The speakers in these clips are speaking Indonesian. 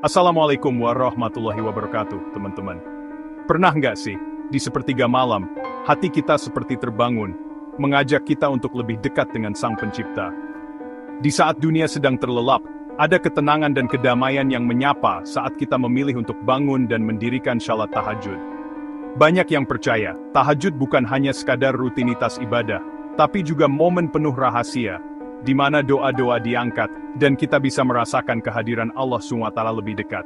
Assalamualaikum warahmatullahi wabarakatuh, teman-teman. Pernah nggak sih, di sepertiga malam, hati kita seperti terbangun, mengajak kita untuk lebih dekat dengan Sang Pencipta. Di saat dunia sedang terlelap, ada ketenangan dan kedamaian yang menyapa saat kita memilih untuk bangun dan mendirikan salat tahajud. Banyak yang percaya, tahajud bukan hanya sekadar rutinitas ibadah, tapi juga momen penuh rahasia, di mana doa-doa diangkat, dan kita bisa merasakan kehadiran Allah SWT lebih dekat.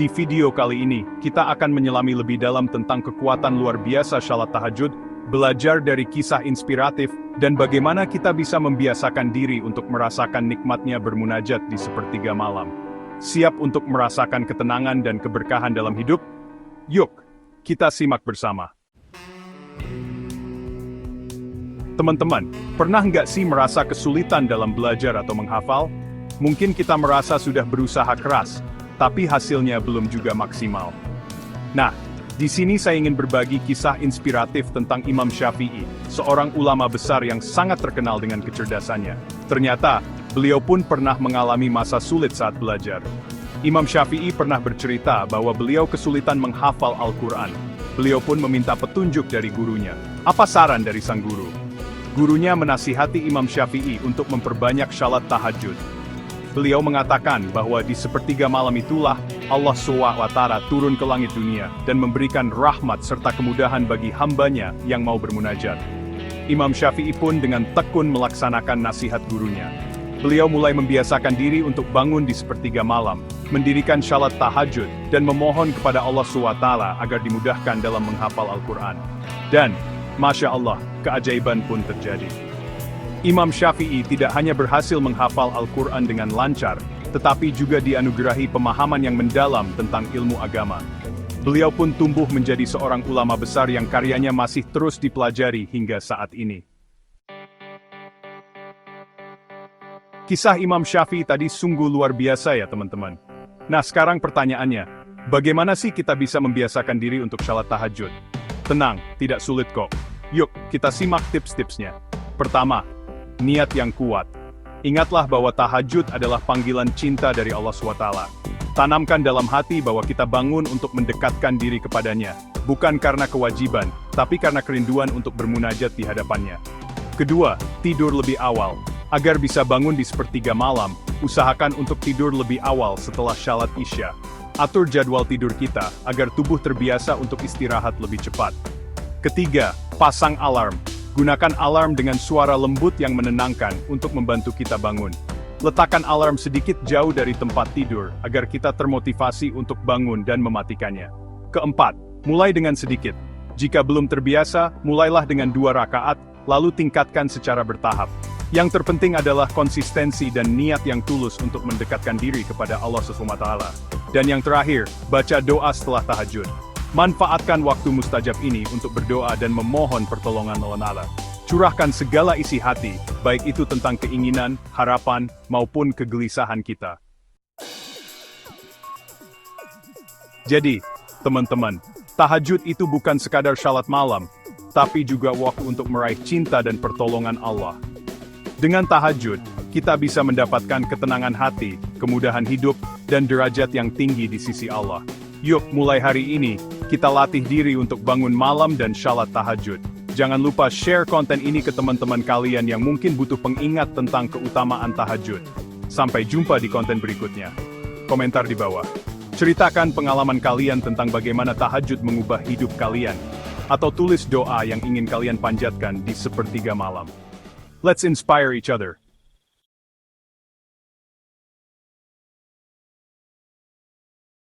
Di video kali ini, kita akan menyelami lebih dalam tentang kekuatan luar biasa salat tahajud, belajar dari kisah inspiratif, dan bagaimana kita bisa membiasakan diri untuk merasakan nikmatnya bermunajat di sepertiga malam. Siap untuk merasakan ketenangan dan keberkahan dalam hidup? Yuk, kita simak bersama. Teman-teman, pernah nggak sih merasa kesulitan dalam belajar atau menghafal? Mungkin kita merasa sudah berusaha keras, tapi hasilnya belum juga maksimal. Nah, di sini saya ingin berbagi kisah inspiratif tentang Imam Syafi'i, seorang ulama besar yang sangat terkenal dengan kecerdasannya. Ternyata, beliau pun pernah mengalami masa sulit saat belajar. Imam Syafi'i pernah bercerita bahwa beliau kesulitan menghafal Al-Quran. Beliau pun meminta petunjuk dari gurunya. Apa saran dari sang guru? Gurunya menasihati Imam Syafi'i untuk memperbanyak salat tahajud. Beliau mengatakan bahwa di sepertiga malam itulah Allah SWT turun ke langit dunia dan memberikan rahmat serta kemudahan bagi hambanya yang mau bermunajat. Imam Syafi'i pun dengan tekun melaksanakan nasihat gurunya. Beliau mulai membiasakan diri untuk bangun di sepertiga malam, mendirikan salat tahajud, dan memohon kepada Allah SWT agar dimudahkan dalam menghafal Al-Quran. Dan, Masya Allah, keajaiban pun terjadi. Imam Syafi'i tidak hanya berhasil menghafal Al-Quran dengan lancar, tetapi juga dianugerahi pemahaman yang mendalam tentang ilmu agama. Beliau pun tumbuh menjadi seorang ulama besar yang karyanya masih terus dipelajari hingga saat ini. Kisah Imam Syafi'i tadi sungguh luar biasa ya teman-teman. Nah sekarang pertanyaannya, bagaimana sih kita bisa membiasakan diri untuk salat tahajud? Tenang, tidak sulit kok. Yuk, kita simak tips-tipsnya. Pertama, niat yang kuat. Ingatlah bahwa tahajud adalah panggilan cinta dari Allah SWT. Tanamkan dalam hati bahwa kita bangun untuk mendekatkan diri kepadanya, bukan karena kewajiban, tapi karena kerinduan untuk bermunajat di hadapannya. Kedua, tidur lebih awal. Agar bisa bangun di sepertiga malam, usahakan untuk tidur lebih awal setelah salat Isya. Atur jadwal tidur kita, agar tubuh terbiasa untuk istirahat lebih cepat. Ketiga, pasang alarm. Gunakan alarm dengan suara lembut yang menenangkan untuk membantu kita bangun. Letakkan alarm sedikit jauh dari tempat tidur, agar kita termotivasi untuk bangun dan mematikannya. Keempat, mulai dengan sedikit. Jika belum terbiasa, mulailah dengan 2 rakaat, lalu tingkatkan secara bertahap. Yang terpenting adalah konsistensi dan niat yang tulus untuk mendekatkan diri kepada Allah SWT. Dan yang terakhir, baca doa setelah tahajud. Manfaatkan waktu mustajab ini untuk berdoa dan memohon pertolongan Allah. Curahkan segala isi hati, baik itu tentang keinginan, harapan, maupun kegelisahan kita. Jadi, teman-teman, tahajud itu bukan sekadar salat malam, tapi juga waktu untuk meraih cinta dan pertolongan Allah. Dengan tahajud, kita bisa mendapatkan ketenangan hati, kemudahan hidup, dan derajat yang tinggi di sisi Allah. Yuk, mulai hari ini, kita latih diri untuk bangun malam dan salat tahajud. Jangan lupa share konten ini ke teman-teman kalian yang mungkin butuh pengingat tentang keutamaan tahajud. Sampai jumpa di konten berikutnya. Komentar di bawah. Ceritakan pengalaman kalian tentang bagaimana tahajud mengubah hidup kalian. Atau tulis doa yang ingin kalian panjatkan di sepertiga malam. Let's inspire each other.